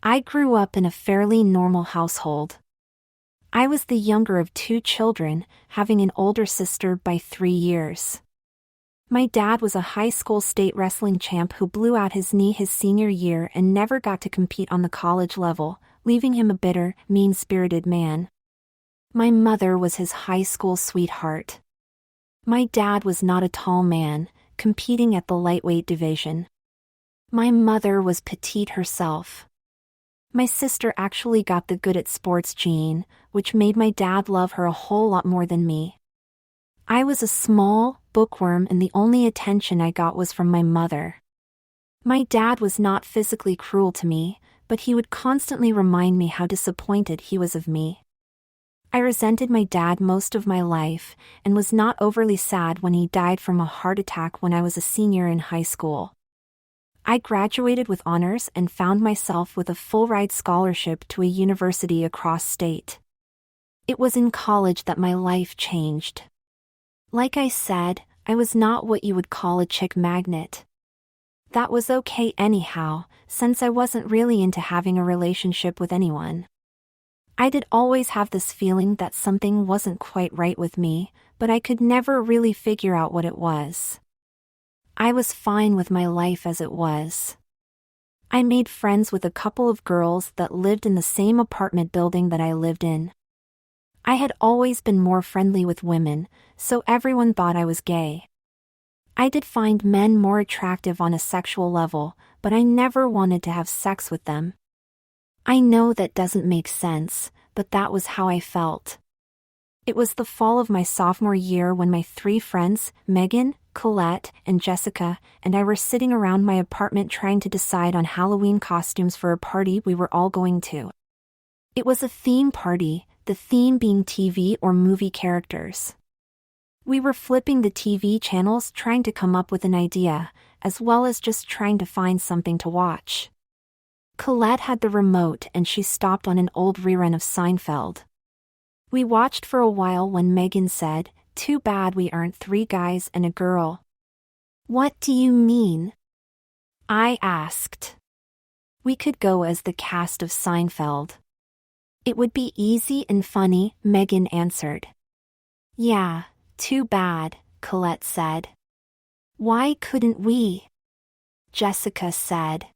I grew up in a fairly normal household. I was the younger of two children, having an older sister by 3 years. My dad was a high school state wrestling champ who blew out his knee his senior year and never got to compete on the college level, leaving him a bitter, mean-spirited man. My mother was his high school sweetheart. My dad was not a tall man, competing at the lightweight division. My mother was petite herself. My sister actually got the good at sports gene, which made my dad love her a whole lot more than me. I was a small bookworm and the only attention I got was from my mother. My dad was not physically cruel to me, but he would constantly remind me how disappointed he was of me. I resented my dad most of my life and was not overly sad when he died from a heart attack when I was a senior in high school. I graduated with honors and found myself with a full-ride scholarship to a university across state. It was in college that my life changed. Like I said, I was not what you would call a chick magnet. That was okay anyhow, since I wasn't really into having a relationship with anyone. I did always have this feeling that something wasn't quite right with me, but I could never really figure out what it was. I was fine with my life as it was. I made friends with a couple of girls that lived in the same apartment building that I lived in. I had always been more friendly with women, so everyone thought I was gay. I did find men more attractive on a sexual level, but I never wanted to have sex with them. I know that doesn't make sense, but that was how I felt. It was the fall of my sophomore year when my 3 friends, Megan, Colette, and Jessica, and I were sitting around my apartment trying to decide on Halloween costumes for a party we were all going to. It was a theme party, the theme being TV or movie characters. We were flipping the TV channels trying to come up with an idea, as well as just trying to find something to watch. Colette had the remote and she stopped on an old rerun of Seinfeld. We watched for a while when Megan said, "Too bad we aren't 3 guys and a girl." "What do you mean?" I asked. "We could go as the cast of Seinfeld. It would be easy and funny," Megan answered. "Yeah, too bad," Colette said. "Why couldn't we?" Jessica said.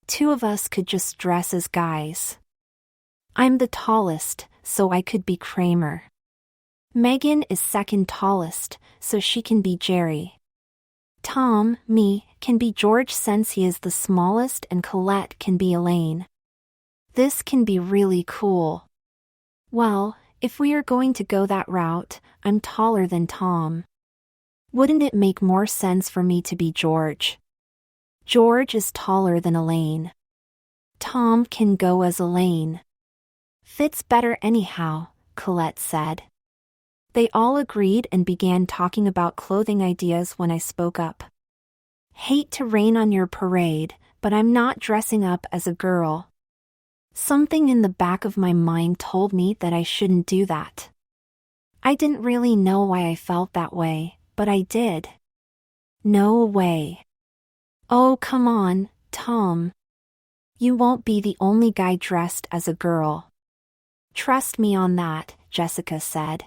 "2 of us could just dress as guys. I'm the tallest, so I could be Kramer. Megan is second tallest, so she can be Jerry. Tom, me, can be George since he is the smallest, and Colette can be Elaine. This can be really cool. Well, if we are going to go that route, I'm taller than Tom. Wouldn't it make more sense for me to be George? George is taller than Elaine. Tom can go as Elaine. Fits better anyhow," Colette said. They all agreed and began talking about clothing ideas when I spoke up. "Hate to rain on your parade, but I'm not dressing up as a girl." Something in the back of my mind told me that I shouldn't do that. I didn't really know why I felt that way, but I did. "No way." "Oh, come on, Tom. You won't be the only guy dressed as a girl." "Trust me on that," Jessica said.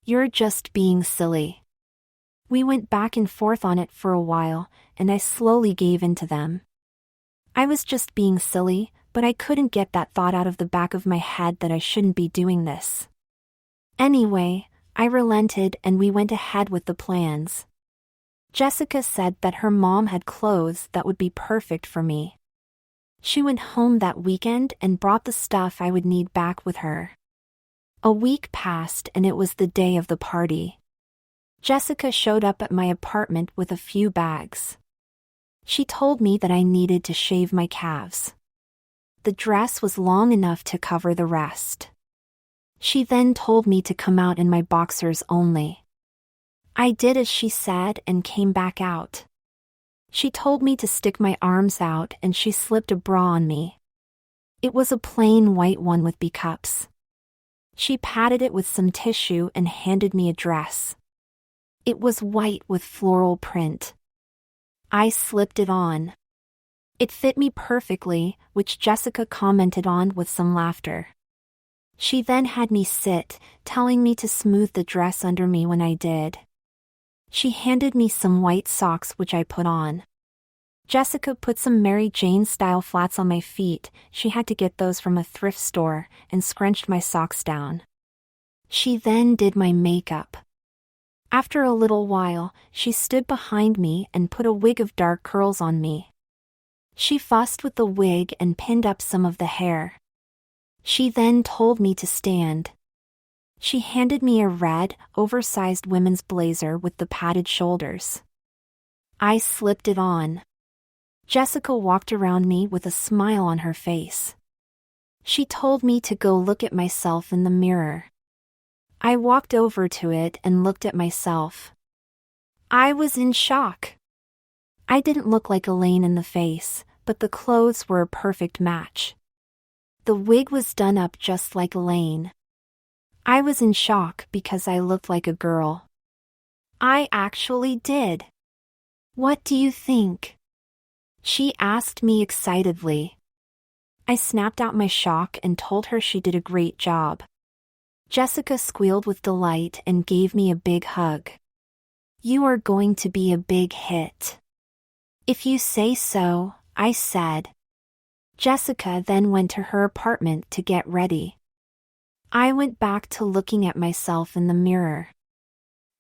"You're just being silly." We went back and forth on it for a while, and I slowly gave in to them. I was just being silly, but I couldn't get that thought out of the back of my head that I shouldn't be doing this. Anyway, I relented and we went ahead with the plans. Jessica said that her mom had clothes that would be perfect for me. She went home that weekend and brought the stuff I would need back with her. A week passed and it was the day of the party. Jessica showed up at my apartment with a few bags. She told me that I needed to shave my calves. The dress was long enough to cover the rest. She then told me to come out in my boxers only. I did as she said and came back out. She told me to stick my arms out and she slipped a bra on me. It was a plain white one with B-cups. She patted it with some tissue and handed me a dress. It was white with floral print. I slipped it on. It fit me perfectly, which Jessica commented on with some laughter. She then had me sit, telling me to smooth the dress under me when I did. She handed me some white socks which I put on. Jessica put some Mary Jane-style flats on my feet, she had to get those from a thrift store, and scrunched my socks down. She then did my makeup. After a little while, she stood behind me and put a wig of dark curls on me. She fussed with the wig and pinned up some of the hair. She then told me to stand. She handed me a red, oversized women's blazer with the padded shoulders. I slipped it on. Jessica walked around me with a smile on her face. She told me to go look at myself in the mirror. I walked over to it and looked at myself. I was in shock. I didn't look like Elaine in the face, but the clothes were a perfect match. The wig was done up just like Elaine. I was in shock because I looked like a girl. I actually did. What do you think? She asked me excitedly. I snapped out my shock and told her she did a great job. Jessica squealed with delight and gave me a big hug. You are going to be a big hit. If you say so, I said. Jessica then went to her apartment to get ready. I went back to looking at myself in the mirror.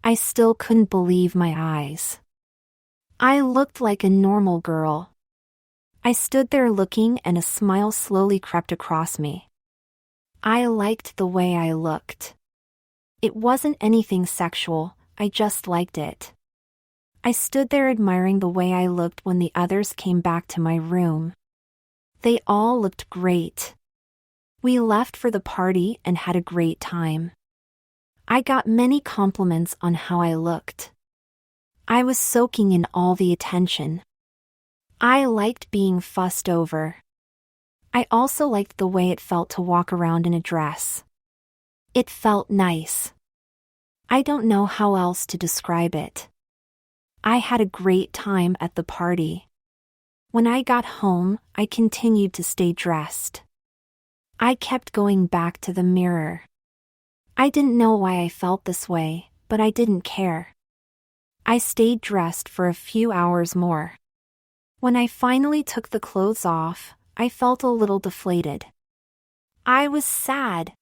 I still couldn't believe my eyes. I looked like a normal girl. I stood there looking and a smile slowly crept across me. I liked the way I looked. It wasn't anything sexual, I just liked it. I stood there admiring the way I looked when the others came back to my room. They all looked great. We left for the party and had a great time. I got many compliments on how I looked. I was soaking in all the attention. I liked being fussed over. I also liked the way it felt to walk around in a dress. It felt nice. I don't know how else to describe it. I had a great time at the party. When I got home, I continued to stay dressed. I kept going back to the mirror. I didn't know why I felt this way, but I didn't care. I stayed dressed for a few hours more. When I finally took the clothes off, I felt a little deflated. I was sad.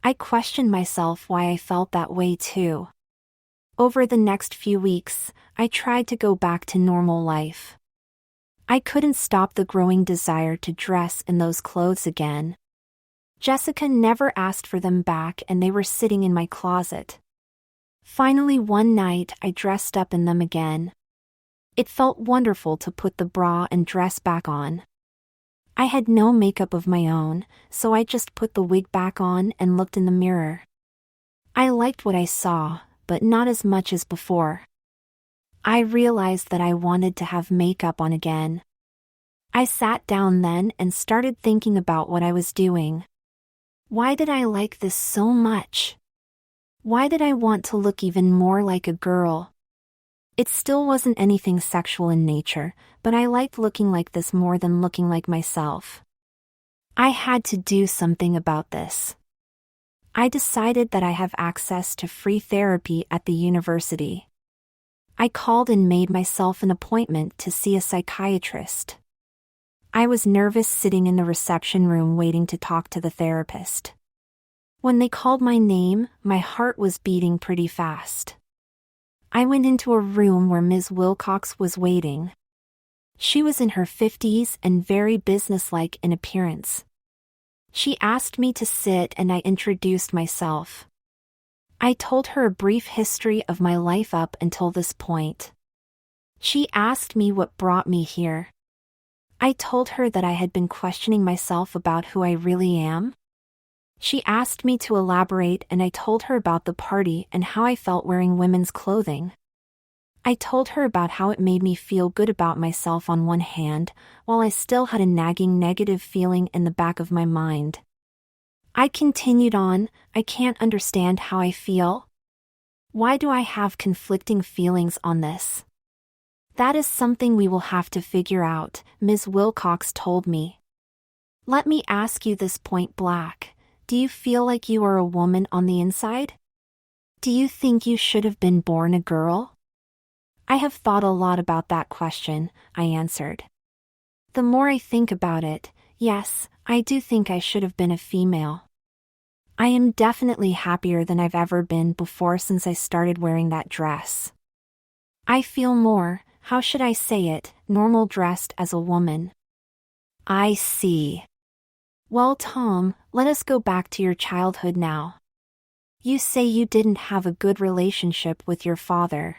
I questioned myself why I felt that way too. Over the next few weeks, I tried to go back to normal life. I couldn't stop the growing desire to dress in those clothes again. Jessica never asked for them back and they were sitting in my closet. Finally one night I dressed up in them again. It felt wonderful to put the bra and dress back on. I had no makeup of my own, so I just put the wig back on and looked in the mirror. I liked what I saw, but not as much as before. I realized that I wanted to have makeup on again. I sat down then and started thinking about what I was doing. Why did I like this so much? Why did I want to look even more like a girl? It still wasn't anything sexual in nature, but I liked looking like this more than looking like myself. I had to do something about this. I decided that I have access to free therapy at the university. I called and made myself an appointment to see a psychiatrist. I was nervous sitting in the reception room waiting to talk to the therapist. When they called my name, my heart was beating pretty fast. I went into a room where Ms. Wilcox was waiting. She was in her 50s and very businesslike in appearance. She asked me to sit and I introduced myself. I told her a brief history of my life up until this point. She asked me what brought me here. I told her that I had been questioning myself about who I really am. She asked me to elaborate and I told her about the party and how I felt wearing women's clothing. I told her about how it made me feel good about myself on one hand, while I still had a nagging negative feeling in the back of my mind. I continued on, I can't understand how I feel. Why do I have conflicting feelings on this? That is something we will have to figure out, Ms. Wilcox told me. Let me ask you this point blank. Do you feel like you are a woman on the inside? Do you think you should have been born a girl? I have thought a lot about that question, I answered. The more I think about it, yes, I do think I should have been a female. I am definitely happier than I've ever been before since I started wearing that dress. I feel more, how should I say it, normal dressed as a woman. I see. Well, Tom, let us go back to your childhood now. You say you didn't have a good relationship with your father.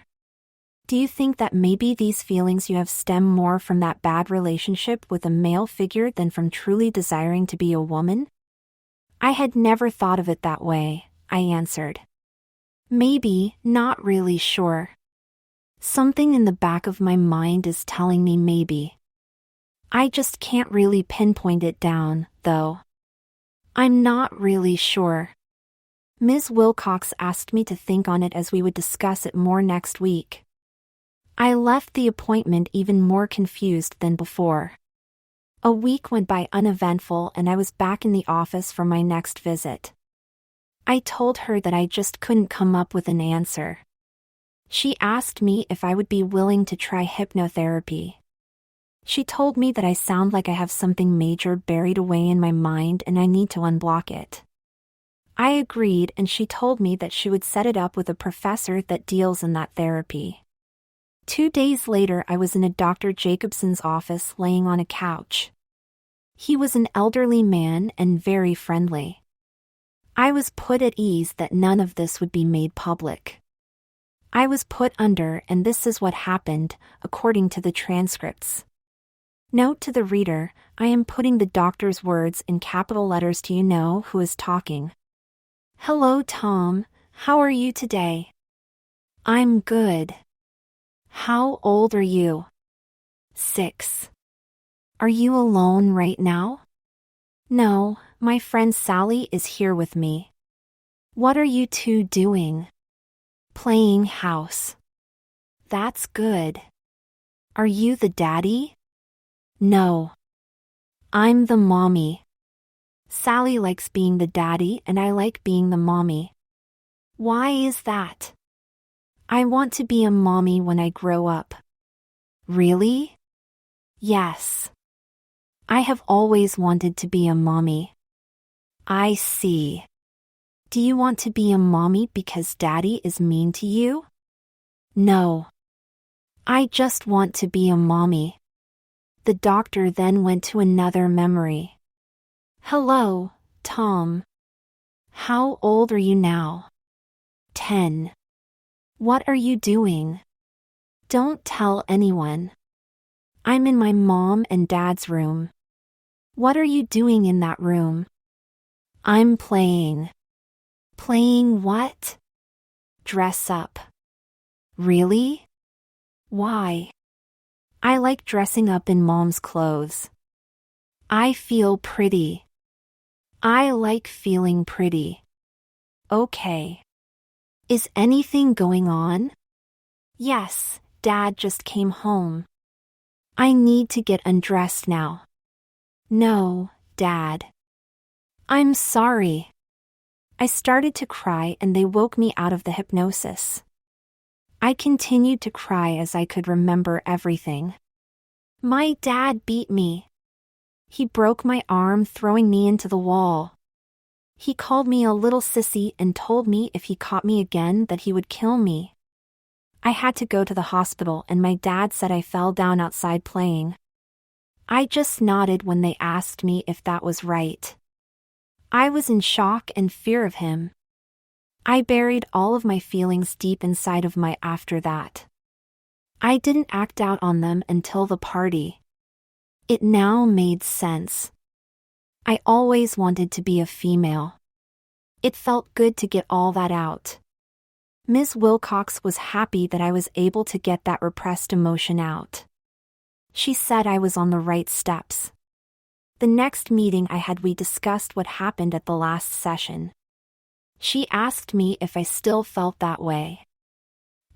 Do you think that maybe these feelings you have stem more from that bad relationship with a male figure than from truly desiring to be a woman? I had never thought of it that way, I answered. Maybe, not really sure. Something in the back of my mind is telling me maybe. I just can't really pinpoint it down, though. I'm not really sure. Ms. Wilcox asked me to think on it as we would discuss it more next week. I left the appointment even more confused than before. A week went by uneventful and I was back in the office for my next visit. I told her that I just couldn't come up with an answer. She asked me if I would be willing to try hypnotherapy. She told me that I sound like I have something major buried away in my mind and I need to unblock it. I agreed and she told me that she would set it up with a professor that deals in that therapy. 2 days later I was in a Dr. Jacobson's office laying on a couch. He was an elderly man and very friendly. I was put at ease that none of this would be made public. I was put under and this is what happened, according to the transcripts. Note to the reader, I am putting the doctor's words in capital letters to you know who is talking. Hello Tom, how are you today? I'm good. How old are you? 6. Are you alone right now? No, my friend Sally is here with me. What are you two doing? Playing house. That's good. Are you the daddy? No. I'm the mommy. Sally likes being the daddy and I like being the mommy. Why is that? I want to be a mommy when I grow up. Really? Yes. I have always wanted to be a mommy. I see. Do you want to be a mommy because daddy is mean to you? No. I just want to be a mommy. The doctor then went to another memory. Hello, Tom. How old are you now? 10. What are you doing? Don't tell anyone. I'm in my mom and dad's room. What are you doing in that room? I'm playing. Playing what? Dress up. Really? Why? I like dressing up in mom's clothes. I feel pretty. I like feeling pretty. Okay. Is anything going on? Yes, Dad just came home. I need to get undressed now. No, Dad. I'm sorry. I started to cry and they woke me out of the hypnosis. I continued to cry as I could remember everything. My dad beat me. He broke my arm, throwing me into the wall. He called me a little sissy and told me if he caught me again that he would kill me. I had to go to the hospital and my dad said I fell down outside playing. I just nodded when they asked me if that was right. I was in shock and fear of him. I buried all of my feelings deep inside of my after that. I didn't act out on them until the party. It now made sense. I always wanted to be a female. It felt good to get all that out. Ms. Wilcox was happy that I was able to get that repressed emotion out. She said I was on the right steps. The next meeting I had, we discussed what happened at the last session. She asked me if I still felt that way.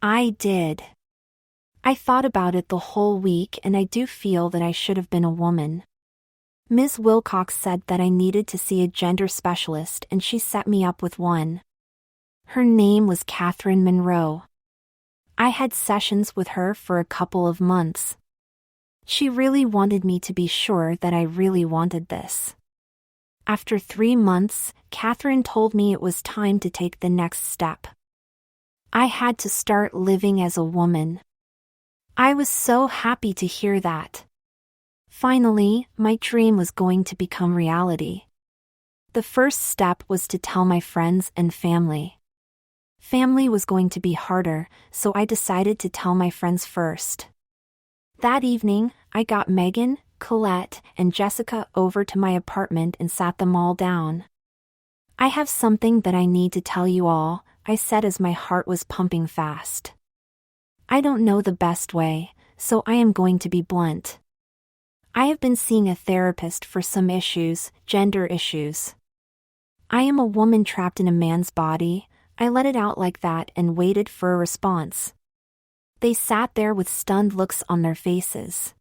I did. I thought about it the whole week and I do feel that I should have been a woman. Ms. Wilcox said that I needed to see a gender specialist and she set me up with one. Her name was Catherine Monroe. I had sessions with her for a couple of months. She really wanted me to be sure that I really wanted this. After 3 months, Catherine told me it was time to take the next step. I had to start living as a woman. I was so happy to hear that. Finally, my dream was going to become reality. The first step was to tell my friends and family. Family was going to be harder, so I decided to tell my friends first. That evening, I got Megan, Colette, and Jessica over to my apartment and sat them all down. I have something that I need to tell you all, I said as my heart was pumping fast. I don't know the best way, so I am going to be blunt. I have been seeing a therapist for some issues, gender issues. I am a woman trapped in a man's body. I let it out like that and waited for a response. They sat there with stunned looks on their faces.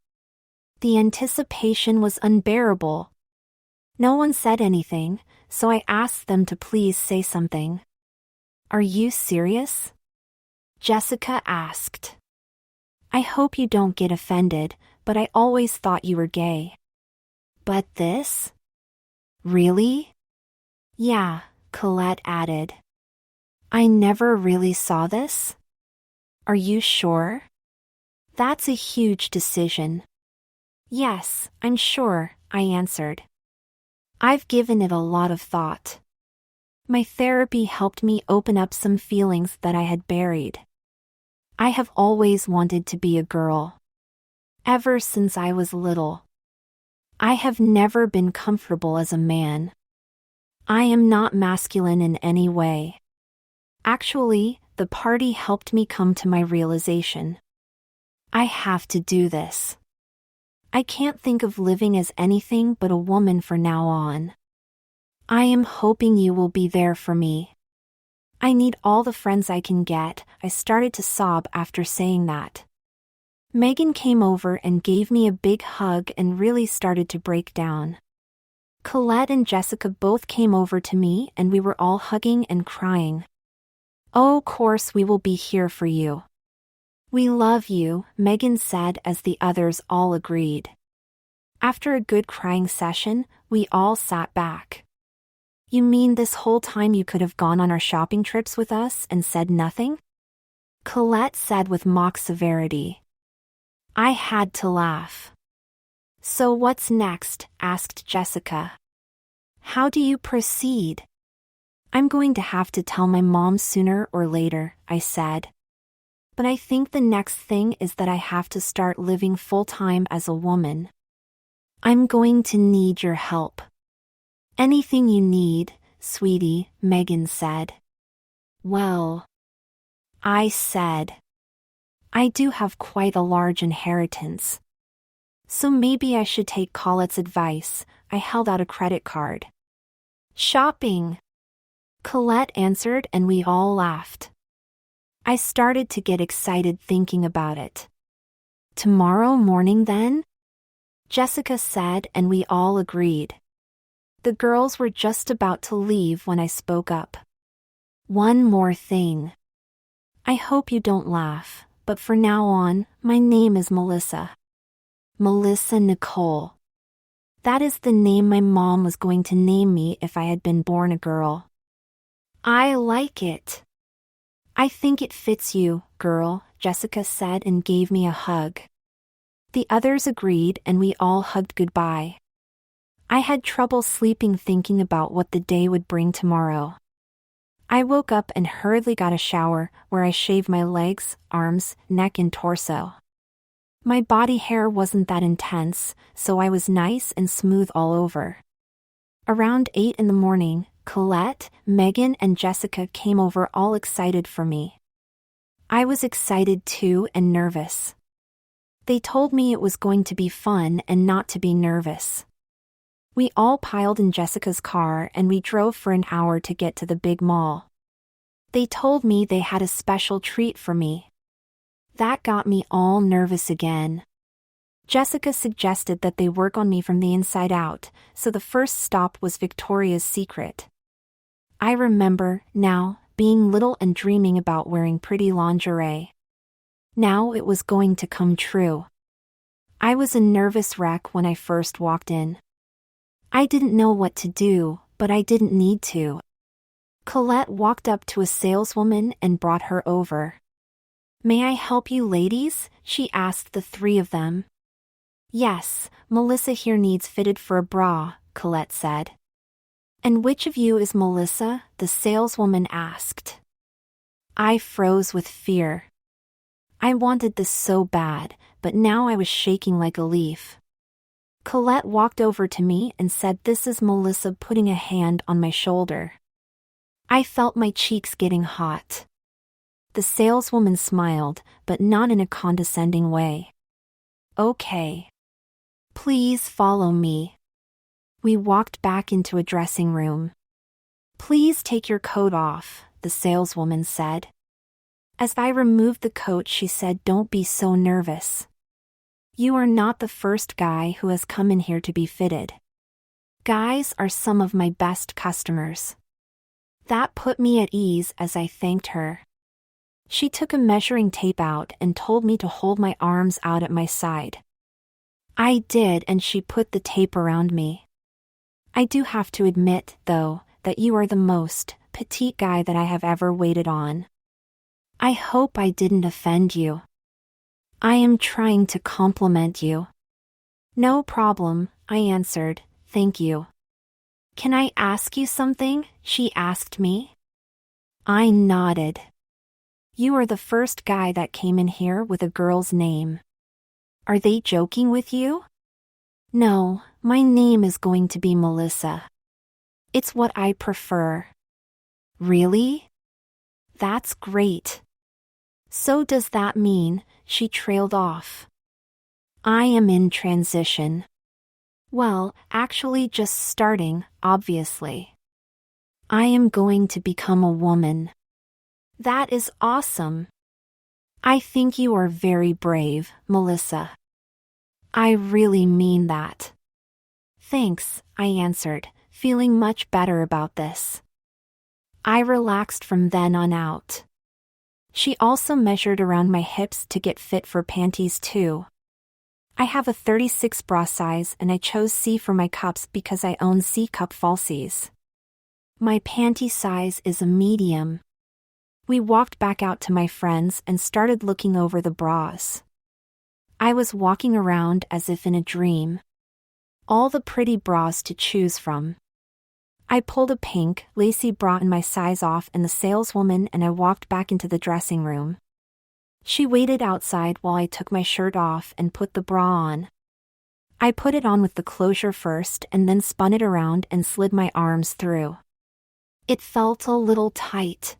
The anticipation was unbearable. No one said anything, so I asked them to please say something. Are you serious? Jessica asked. I hope you don't get offended, but I always thought you were gay. But this? Really? Yeah, Colette added. I never really saw this. Are you sure? That's a huge decision. Yes, I'm sure, I answered. I've given it a lot of thought. My therapy helped me open up some feelings that I had buried. I have always wanted to be a girl. Ever since I was little. I have never been comfortable as a man. I am not masculine in any way. Actually, the party helped me come to my realization. I have to do this. I can't think of living as anything but a woman from now on. I am hoping you will be there for me. I need all the friends I can get. I started to sob after saying that. Megan came over and gave me a big hug and really started to break down. Colette and Jessica both came over to me and we were all hugging and crying. Oh, of course we will be here for you. We love you, Megan said as the others all agreed. After a good crying session, we all sat back. You mean this whole time you could have gone on our shopping trips with us and said nothing? Colette said with mock severity. I had to laugh. So what's next? Asked Jessica. How do you proceed? I'm going to have to tell my mom sooner or later, I said. But I think the next thing is that I have to start living full-time as a woman. I'm going to need your help. Anything you need, sweetie, Megan said. Well, I said. I do have quite a large inheritance. So maybe I should take Colette's advice. I held out a credit card. Shopping! Colette answered and we all laughed. I started to get excited thinking about it. Tomorrow morning then? Jessica said and we all agreed. The girls were just about to leave when I spoke up. One more thing. I hope you don't laugh, but for now on, my name is Melissa. Melissa Nicole. That is the name my mom was going to name me if I had been born a girl. I like it. I think it fits you, girl, Jessica said and gave me a hug. The others agreed and we all hugged goodbye. I had trouble sleeping thinking about what the day would bring tomorrow. I woke up and hurriedly got a shower where I shaved my legs, arms, neck and torso. My body hair wasn't that intense, so I was nice and smooth all over. Around 8 in the morning, Colette, Megan and Jessica came over all excited for me. I was excited too and nervous. They told me it was going to be fun and not to be nervous. We all piled in Jessica's car and we drove for an hour to get to the big mall. They told me they had a special treat for me. That got me all nervous again. Jessica suggested that they work on me from the inside out, so the first stop was Victoria's Secret. I remember, now, being little and dreaming about wearing pretty lingerie. Now it was going to come true. I was a nervous wreck when I first walked in. I didn't know what to do, but I didn't need to. Colette walked up to a saleswoman and brought her over. "May I help you, ladies?" she asked the three of them. "Yes, Melissa here needs fitted for a bra," Colette said. "And which of you is Melissa?" the saleswoman asked. I froze with fear. I wanted this so bad, but now I was shaking like a leaf. Colette walked over to me and said, "This is Melissa," putting a hand on my shoulder. I felt my cheeks getting hot. The saleswoman smiled, but not in a condescending way. "Okay. Please follow me." We walked back into a dressing room. "Please take your coat off," the saleswoman said. As I removed the coat, she said, "Don't be so nervous. You are not the first guy who has come in here to be fitted. Guys are some of my best customers." That put me at ease as I thanked her. She took a measuring tape out and told me to hold my arms out at my side. I did, and she put the tape around me. "I do have to admit, though, that you are the most petite guy that I have ever waited on. I hope I didn't offend you." "I am trying to compliment you." "No problem," I answered, "thank you." "Can I ask you something?" she asked me. I nodded. "You are the first guy that came in here with a girl's name. Are they joking with you?" "No, my name is going to be Melissa. It's what I prefer." "Really? That's great. So does that mean," she trailed off, "I am in transition?" "Well, actually just starting, obviously. I am going to become a woman." "That is awesome." "I think you are very brave, Melissa." "I really mean that." "Thanks," I answered, feeling much better about this. I relaxed from then on out. She also measured around my hips to get fit for panties too. I have a 36 bra size and I chose C for my cups because I own C cup falsies. My panty size is a medium. We walked back out to my friends and started looking over the bras. I was walking around as if in a dream. All the pretty bras to choose from. I pulled a pink, lacy bra in my size off and the saleswoman and I walked back into the dressing room. She waited outside while I took my shirt off and put the bra on. I put it on with the closure first and then spun it around and slid my arms through. It felt a little tight.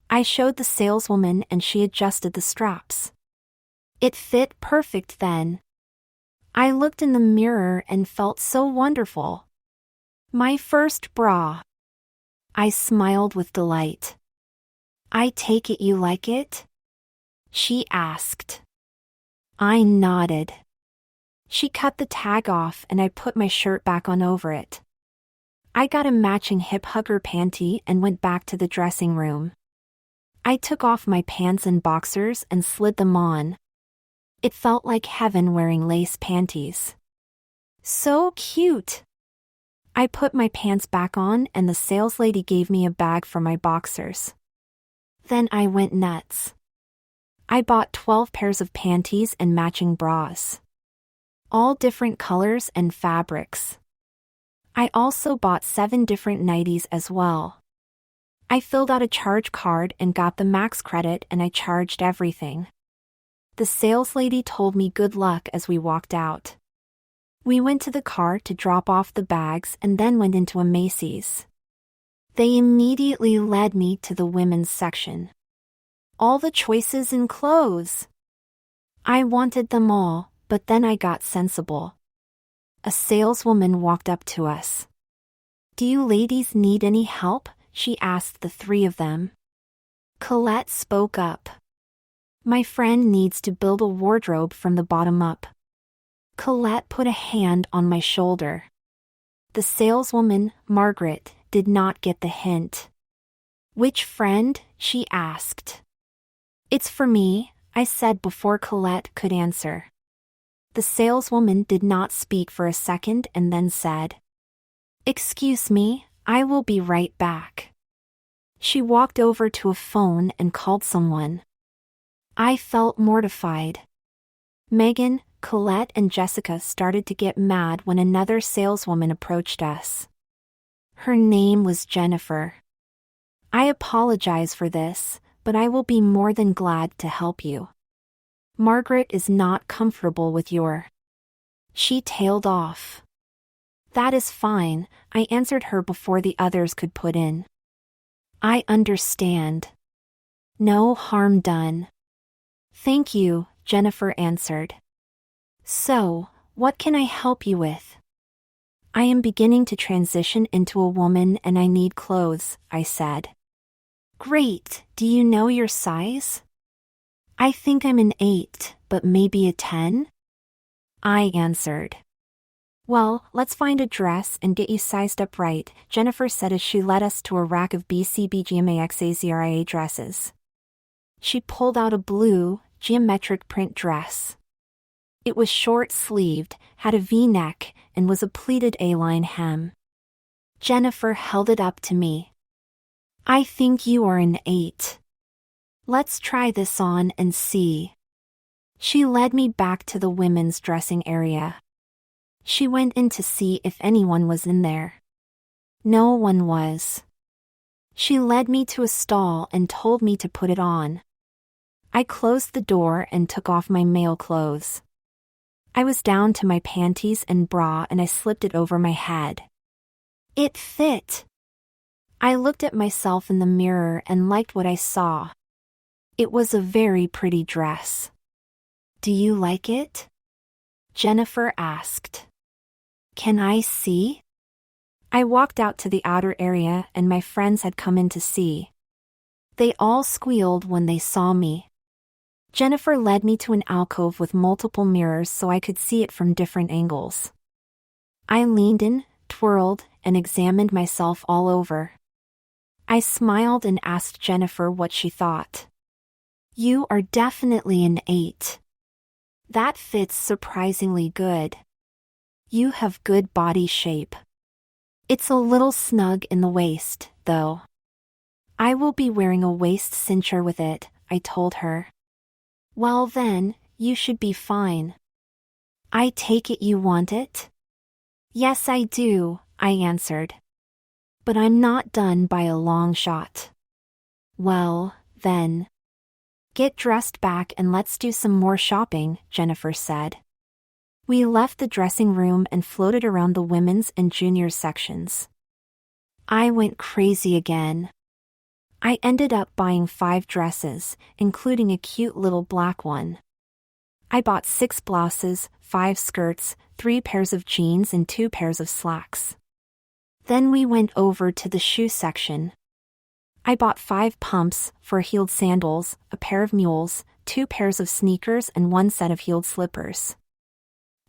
I showed the saleswoman and she adjusted the straps. It fit perfect then. I looked in the mirror and felt so wonderful. My first bra. I smiled with delight. "I take it you like it?" she asked. I nodded. She cut the tag off and I put my shirt back on over it. I got a matching hip hugger panty and went back to the dressing room. I took off my pants and boxers and slid them on. It felt like heaven wearing lace panties. So cute! I put my pants back on and the saleslady gave me a bag for my boxers. Then I went nuts. I bought 12 pairs of panties and matching bras. All different colors and fabrics. I also bought 7 different nighties as well. I filled out a charge card and got the max credit and I charged everything. The saleslady told me good luck as we walked out. We went to the car to drop off the bags and then went into a Macy's. They immediately led me to the women's section. All the choices in clothes. I wanted them all, but then I got sensible. A saleswoman walked up to us. "Do you ladies need any help?" she asked the 3 of them. Colette spoke up. My friend needs to build a wardrobe from the bottom up. Colette put a hand on my shoulder. The saleswoman, Margaret, did not get the hint. Which friend? She asked. It's for me, I said before Colette could answer. The saleswoman did not speak for a second and then said, Excuse me, I will be right back. She walked over to a phone and called someone. I felt mortified. Megan, Colette and Jessica started to get mad when another saleswoman approached us. Her name was Jennifer. I apologize for this, but I will be more than glad to help you. Margaret is not comfortable with your... She tailed off. That is fine, I answered her before the others could put in. I understand. No harm done. Thank you, Jennifer answered. So, what can I help you with? I am beginning to transition into a woman and I need clothes, I said. Great, do you know your size? I think I'm an 8, but maybe a 10? I answered. Well, let's find a dress and get you sized up right, Jennifer said as she led us to a rack of BCBGMAXAZRIA dresses. She pulled out a blue, geometric print dress. It was short-sleeved, had a V-neck, and was a pleated A-line hem. Jennifer held it up to me. I think you are an 8. Let's try this on and see. She led me back to the women's dressing area. She went in to see if anyone was in there. No one was. She led me to a stall and told me to put it on. I closed the door and took off my male clothes. I was down to my panties and bra and I slipped it over my head. It fit. I looked at myself in the mirror and liked what I saw. It was a very pretty dress. Do you like it? Jennifer asked. Can I see? I walked out to the outer area and my friends had come in to see. They all squealed when they saw me. Jennifer led me to an alcove with multiple mirrors so I could see it from different angles. I leaned in, twirled, and examined myself all over. I smiled and asked Jennifer what she thought. You are definitely an 8. That fits surprisingly good. You have good body shape. It's a little snug in the waist, though. I will be wearing a waist cincher with it, I told her. Well then, you should be fine. I take it you want it? Yes I do, I answered. But I'm not done by a long shot. Well, then. Get dressed back and let's do some more shopping, Jennifer said. We left the dressing room and floated around the women's and junior sections. I went crazy again. I ended up buying 5 dresses, including a cute little black one. I bought 6 blouses, 5 skirts, 3 pairs of jeans and 2 pairs of slacks. Then we went over to the shoe section. I bought 5 pumps, 4 heeled sandals, a pair of mules, 2 pairs of sneakers and 1 set of heeled slippers.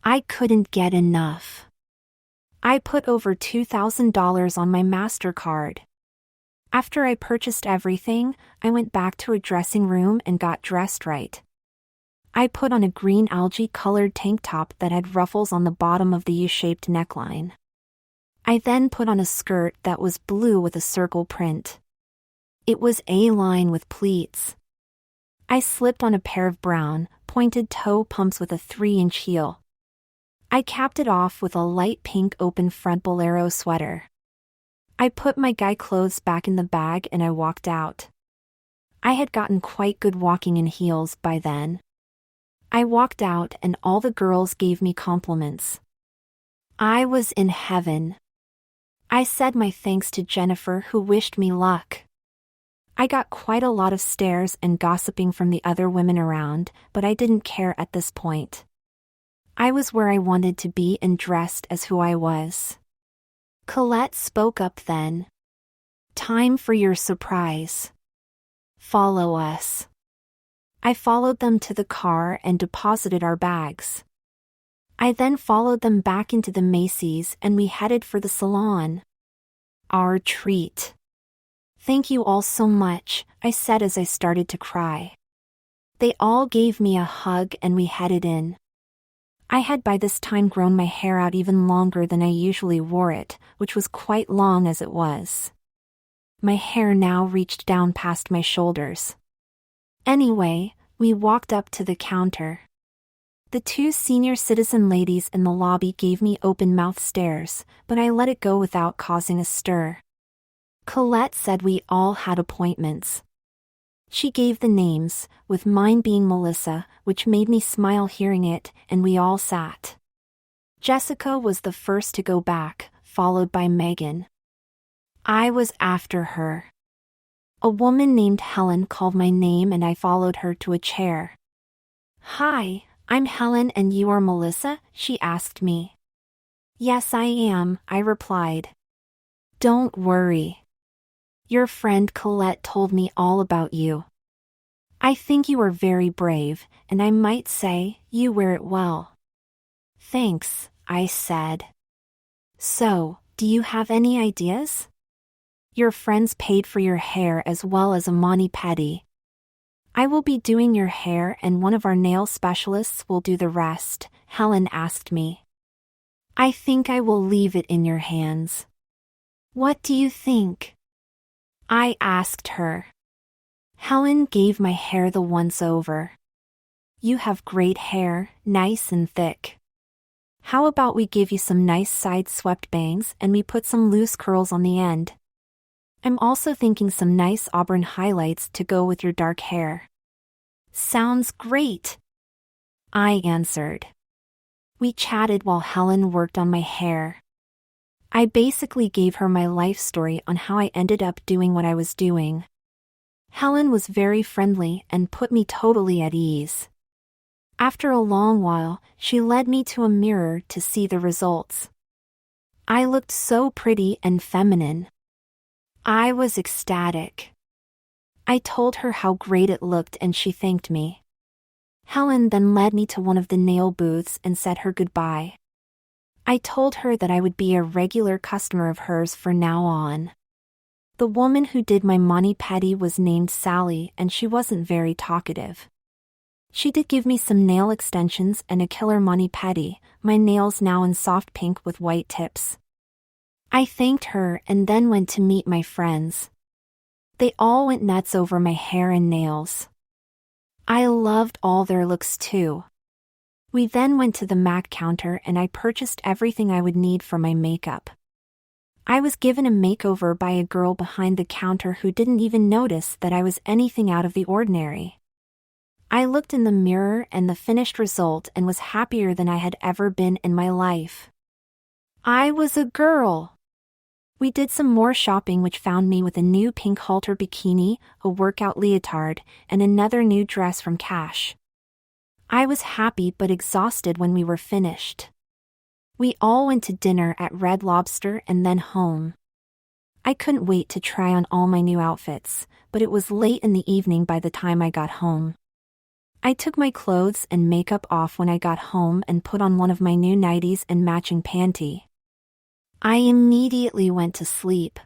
I couldn't get enough. I put over $2,000 on my MasterCard. After I purchased everything, I went back to a dressing room and got dressed right. I put on a green algae-colored tank top that had ruffles on the bottom of the U-shaped neckline. I then put on a skirt that was blue with a circle print. It was A-line with pleats. I slipped on a pair of brown, pointed-toe pumps with a 3-inch heel. I capped it off with a light pink open-front bolero sweater. I put my guy clothes back in the bag and I walked out. I had gotten quite good walking in heels by then. I walked out and all the girls gave me compliments. I was in heaven. I said my thanks to Jennifer who wished me luck. I got quite a lot of stares and gossiping from the other women around, but I didn't care at this point. I was where I wanted to be and dressed as who I was. Colette spoke up then. Time for your surprise. Follow us. I followed them to the car and deposited our bags. I then followed them back into the Macy's and we headed for the salon. Our treat. Thank you all so much, I said as I started to cry. They all gave me a hug and we headed in. I had by this time grown my hair out even longer than I usually wore it, which was quite long as it was. My hair now reached down past my shoulders. Anyway, we walked up to the counter. The two senior citizen ladies in the lobby gave me open-mouthed stares, but I let it go without causing a stir. Colette said we all had appointments. She gave the names, with mine being Melissa, which made me smile hearing it, and we all sat. Jessica was the first to go back, followed by Megan. I was after her. A woman named Helen called my name and I followed her to a chair. "Hi, I'm Helen and you are Melissa?" she asked me. "Yes, I am," I replied. "Don't worry. Your friend Colette told me all about you. I think you are very brave, and I might say, you wear it well." "Thanks," I said. "So, do you have any ideas?" "Your friends paid for your hair as well as a mani-pedi. I will be doing your hair and one of our nail specialists will do the rest," Helen asked me. "I think I will leave it in your hands." "What do you think?" I asked her. Helen gave my hair the once-over. "You have great hair, nice and thick. How about we give you some nice side-swept bangs and we put some loose curls on the end? I'm also thinking some nice auburn highlights to go with your dark hair." "Sounds great," I answered. We chatted while Helen worked on my hair. I basically gave her my life story on how I ended up doing what I was doing. Helen was very friendly and put me totally at ease. After a long while, she led me to a mirror to see the results. I looked so pretty and feminine. I was ecstatic. I told her how great it looked and she thanked me. Helen then led me to one of the nail booths and said her goodbye. I told her that I would be a regular customer of hers from now on. The woman who did my mani-pedi was named Sally and she wasn't very talkative. She did give me some nail extensions and a killer mani-pedi, my nails now in soft pink with white tips. I thanked her and then went to meet my friends. They all went nuts over my hair and nails. I loved all their looks too. We then went to the MAC counter and I purchased everything I would need for my makeup. I was given a makeover by a girl behind the counter who didn't even notice that I was anything out of the ordinary. I looked in the mirror and the finished result and was happier than I had ever been in my life. I was a girl. We did some more shopping which found me with a new pink halter bikini, a workout leotard, and another new dress from Cash. I was happy but exhausted when we were finished. We all went to dinner at Red Lobster and then home. I couldn't wait to try on all my new outfits, but it was late in the evening by the time I got home. I took my clothes and makeup off when I got home and put on one of my new nighties and matching panty. I immediately went to sleep.